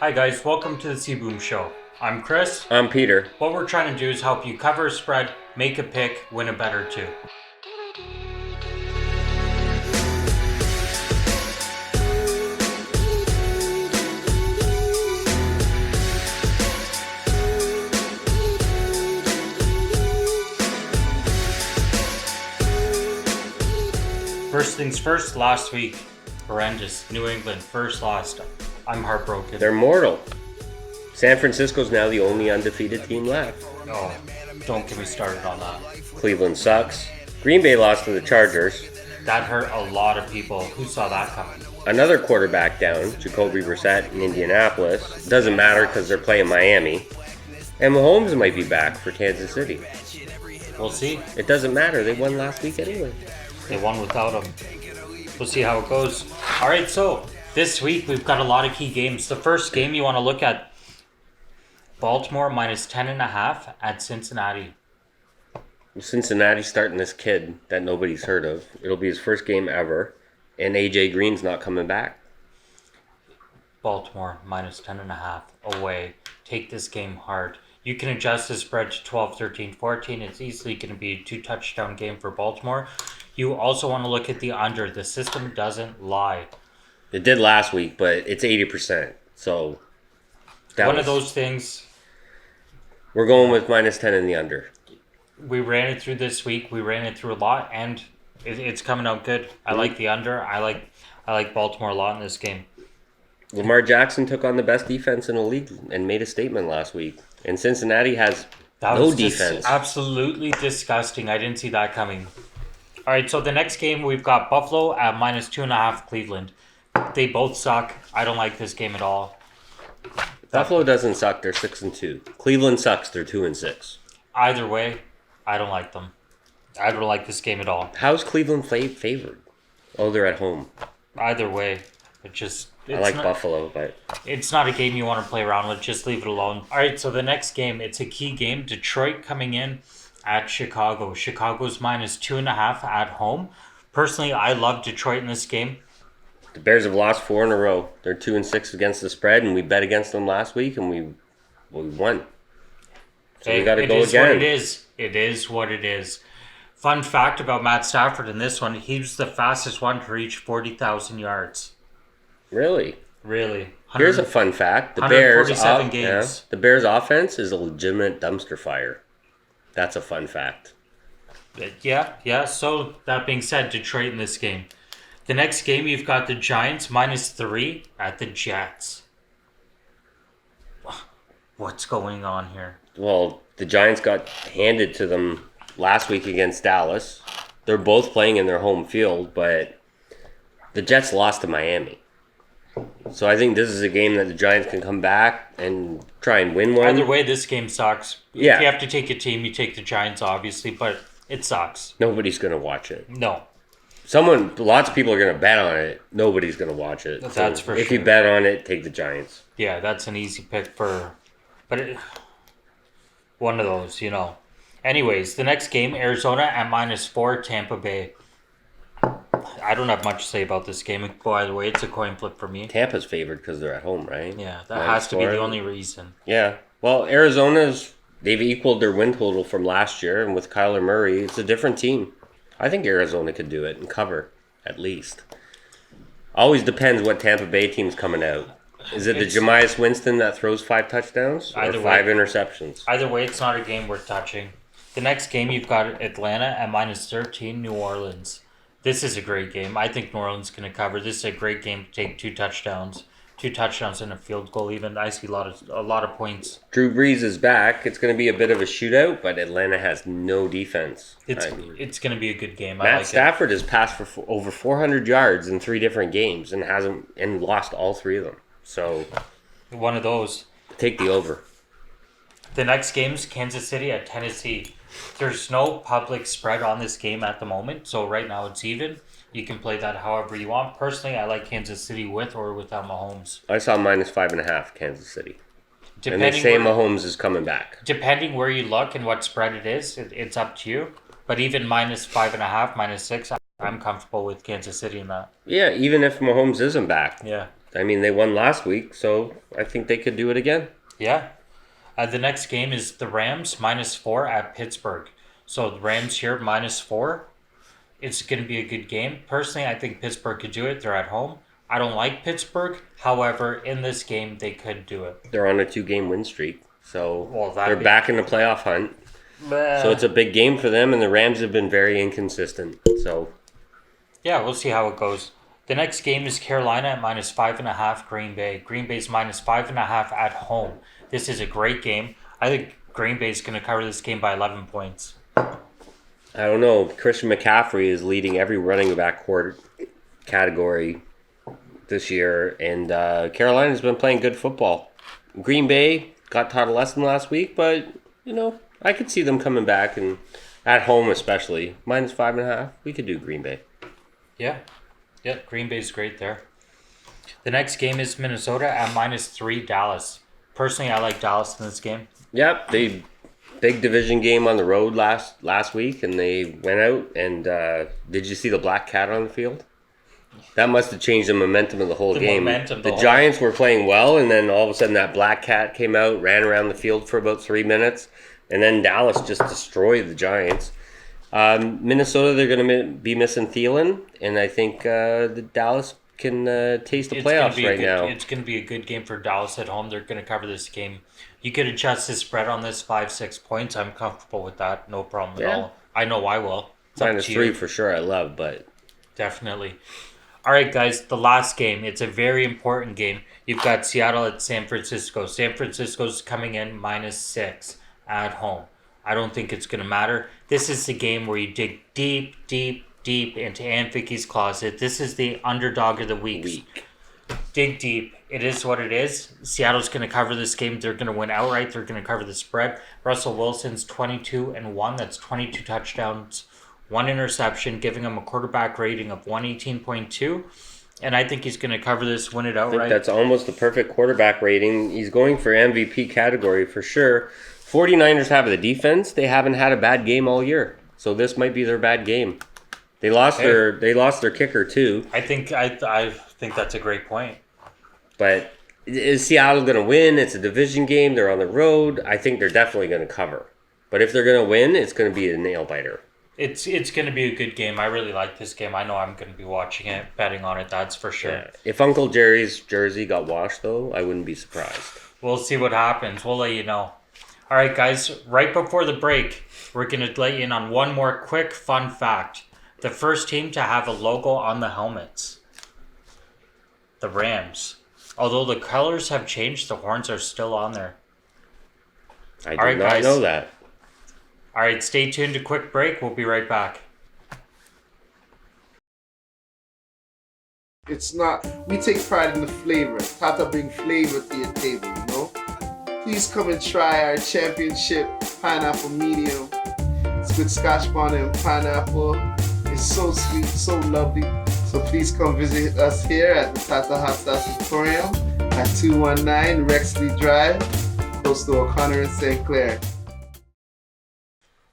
Hi guys, welcome to the CBoom show. I'm Chris. I'm Peter. What we're trying to do is help you cover a spread, make a pick, win a bet or two. First things first, last week, horrendous. New England, first lost. I'm heartbroken. They're mortal. San Francisco's now the only undefeated team left. Oh, don't get me started on that. Cleveland sucks. Green Bay lost to the Chargers. That hurt a lot of people. Who saw that coming? Another quarterback down, Jacoby Brissett in Indianapolis. Doesn't matter because they're playing Miami. And Mahomes might be back for Kansas City. We'll see. It doesn't matter. They won last week anyway. They won without him. We'll see how it goes. All right, so this week we've got a lot of key games. The first game you want to look at, Baltimore minus 10.5 at Cincinnati. Cincinnati's starting this kid that nobody's heard of. It'll be his first game ever. And AJ Green's not coming back. Baltimore minus 10.5 away. Take this game hard. You can adjust the spread to 12, 13, 14. It's easily going to be a 2-touchdown game for Baltimore. You also want to look at the under. The system doesn't lie. It did last week, but it's 80%. So One of those things. We're going with minus 10 in the under. We ran it through this week. We ran it through a lot, and it's coming out good. I like the under. I like Baltimore a lot in this game. Lamar Jackson took on the best defense in the league and made a statement last week. And Cincinnati has no defense. Absolutely disgusting. I didn't see that coming. All right, so the next game we've got Buffalo at minus 2.5 Cleveland. They both suck. I don't like this game at all. Buffalo doesn't suck. They're 6-2. Cleveland sucks. They're 2-6. Either way, I don't like them. I don't like this game at all. How's Cleveland favored? Oh, they're at home. Either way, I like Buffalo, but it's not a game you want to play around with. Just leave it alone. All right, so the next game, it's a key game. Detroit coming in at Chicago. Chicago's minus 2.5 at home. Personally, I love Detroit in this game. The Bears have lost 4 in a row. They're 2-6 against the spread, and we bet against them last week, and we won. So we got to go again. It is what it is. Fun fact about Matt Stafford in this one, he was the fastest one to reach 40,000 yards. Really? Here's a fun fact. The 147 games. The Bears' offense is a legitimate dumpster fire. That's a fun fact. Yeah. So that being said, Detroit in this game. The next game, you've got the Giants minus 3 at the Jets. What's going on here? Well, the Giants got handed to them last week against Dallas. They're both playing in their home field, but the Jets lost to Miami. So I think this is a game that the Giants can come back and try and win one. Either way, this game sucks. Yeah. If you have to take a team, you take the Giants, obviously, but it sucks. Nobody's going to watch it. No. Lots of people are going to bet on it. Nobody's going to watch it. That's for sure. If you bet on it, take the Giants. Yeah, that's an easy pick one of those, Anyways, the next game, Arizona at minus 4, Tampa Bay. I don't have much to say about this game. By the way, it's a coin flip for me. Tampa's favored because they're at home, right? Yeah, that has to be the only reason. Yeah. Well, they've equaled their win total from last year, and with Kyler Murray, it's a different team. I think Arizona could do it and cover, at least. Always depends what Tampa Bay team's coming out. Is it the Jameis Winston that throws 5 touchdowns or 5 interceptions? Either way, it's not a game worth touching. The next game, you've got Atlanta at minus 13, New Orleans. This is a great game. I think New Orleans is going to cover. This is a great game to take 2 touchdowns. 2 touchdowns and a field goal even. I see a lot of points. Drew Brees is back. It's going to be a bit of a shootout, but Atlanta has no defense. It's going to be a good game. Matt Stafford has passed for over 400 yards in 3 different games and lost all 3 of them. So one of those. Take the over. The next game is Kansas City at Tennessee. There's no public spread on this game at the moment, so right now it's even. You can play that however you want. Personally, I like Kansas City with or without Mahomes. I saw minus 5.5 Kansas City. And they say Mahomes is coming back. Depending where you look and what spread it is, it's up to you. But even minus 5.5, minus 6, I'm comfortable with Kansas City in that. Yeah, even if Mahomes isn't back. Yeah. I mean, they won last week, so I think they could do it again. Yeah. The next game is the Rams -4 at Pittsburgh. So the Rams here -4. It's going to be a good game. Personally, I think Pittsburgh could do it. They're at home. I don't like Pittsburgh. However, in this game, they could do it. They're on a 2-game win streak, so Well, they're back in the playoff hunt. So it's a big game for them, and the Rams have been very inconsistent. So yeah, we'll see how it goes. The next game is Carolina at -5.5 Green Bay. Green Bay's -5.5 at home. This is a great game. I think Green Bay's going to cover this game by 11 points. I don't know. Christian McCaffrey is leading every running back category this year, and Carolina's been playing good football. Green Bay got taught a lesson last week, but I could see them coming back, and at home especially -5.5. We could do Green Bay. Yeah, Green Bay's great there. The next game is Minnesota at -3 Dallas. Personally, I like Dallas in this game. Yep, they big division game on the road last week, and they went out and did you see the black cat on the field? That must have changed the momentum of the whole game. The Giants were playing well, and then all of a sudden that black cat came out, ran around the field for about 3 minutes, and then Dallas just destroyed the Giants. Minnesota, they're going to be missing Thielen, and I think the Dallas can taste the playoffs right now. It's going to be a good game for Dallas at home. They're going to cover this game. You could adjust the spread on this 5-6 points. I'm comfortable with that. No problem at all. I know I will. It's -3 for sure. I love, but definitely. All right, guys. The last game. It's a very important game. You've got Seattle at San Francisco. San Francisco's coming in -6 at home. I don't think it's going to matter. This is the game where you dig deep, deep, deep into Aunt Vicky's closet. This is the underdog of the week. Dig deep. It is what it is. Seattle's going to cover this game. They're going to win outright. They're going to cover the spread. Russell Wilson's 22-1. That's 22 touchdowns, 1 interception, giving him a quarterback rating of 118.2. And I think he's going to cover this, win it outright. I think that's almost the perfect quarterback rating. He's going for MVP category for sure. 49ers have the defense. They haven't had a bad game all year. So this might be their bad game. They lost their kicker too. I think that's a great point. But is Seattle going to win? It's a division game. They're on the road. I think they're definitely going to cover. But if they're going to win, it's going to be a nail biter. It's going to be a good game. I really like this game. I know I'm going to be watching it, betting on it. That's for sure. Yeah. If Uncle Jerry's jersey got washed, though, I wouldn't be surprised. We'll see what happens. We'll let you know. All right, guys. Right before the break, we're going to let you in on one more quick fun fact. The first team to have a logo on the helmets. The Rams. Although the colors have changed, the horns are still on there. I did not know that. All right, stay tuned. A quick break. We'll be right back. It's not. We take pride in the flavor. Tata bring flavor to your table, Please come and try our championship pineapple medium. It's with Scotch bonnet and pineapple. It's so sweet, so lovely. So please come visit us here at the Tata Hot Sauce Emporium at 219 Rexley Drive, close to O'Connor and St. Clair.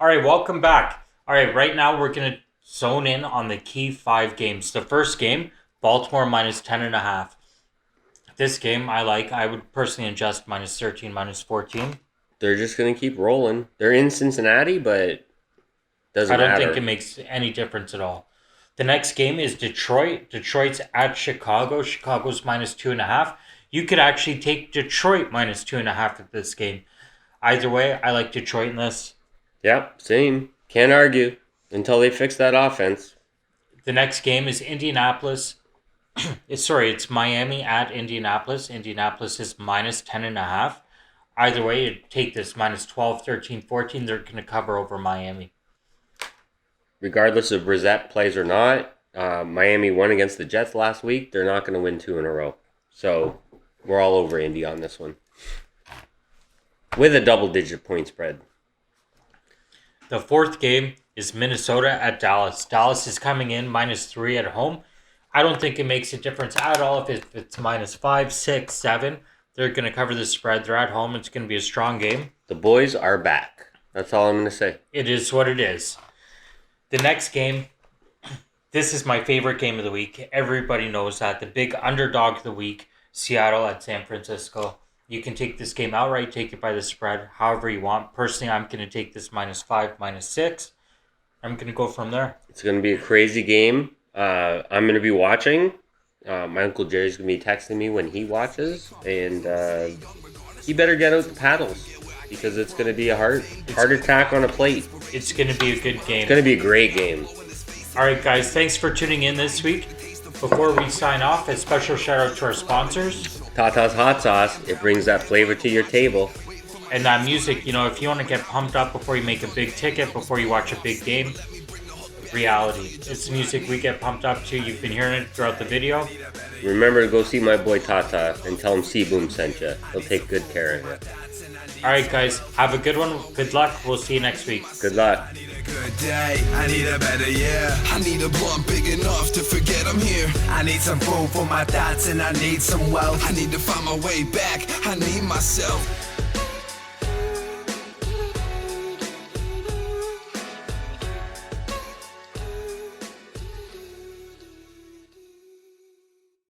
All right, welcome back. All right, right now we're going to zone in on the key 5 games. The first game, Baltimore -10.5. This game I like. I would personally adjust -13, -14. They're just going to keep rolling. They're in Cincinnati, but doesn't matter. I don't think it makes any difference at all. The next game is Detroit. Detroit's at Chicago. Chicago's -2.5. You could actually take Detroit -2.5 at this game. Either way, I like Detroit in this. Yep, same. Can't argue until they fix that offense. The next game is Indianapolis. It's Miami at Indianapolis. Indianapolis is -10.5. Either way, you take this -12, 13, 14. They're going to cover over Miami. Regardless of Brissett plays or not, Miami won against the Jets last week. They're not going to win 2 in a row. So we're all over Indy on this one. With a double-digit point spread. The fourth game is Minnesota at Dallas. Dallas is coming in -3 at home. I don't think it makes a difference at all if it's -5, 6, 7. They're going to cover the spread. They're at home. It's going to be a strong game. The boys are back. That's all I'm going to say. It is what it is. The next game, this is my favorite game of the week. Everybody knows that. The big underdog of the week. Seattle at San Francisco. You can take this game outright, take it by the spread, however you want. Personally, I'm going to take this -5, -6. I'm going to go from there. It's going to be a crazy game. I'm going to be watching. My Uncle Jerry's going to be texting me when he watches. And he better get out the paddles because it's going to be a heart attack on a plate. It's going to be a good game. It's going to be a great game. All right, guys. Thanks for tuning in this week. Before we sign off, a special shout out to our sponsors. Tata's Hot Sauce. It brings that flavor to your table. And that music, if you want to get pumped up before you make a big ticket, before you watch a big game, Reeality. It's music we get pumped up to. You've been hearing it throughout the video. Remember to go see my boy Tata and tell him CBoom sent you. He'll take good care of you. All right, guys. Have a good one. Good luck. We'll see you next week. Good luck. Good day, I need a better year. I need a blunt big enough to forget I'm here. I need some food for my thoughts and I need some wealth. I need to find my way back, I need myself.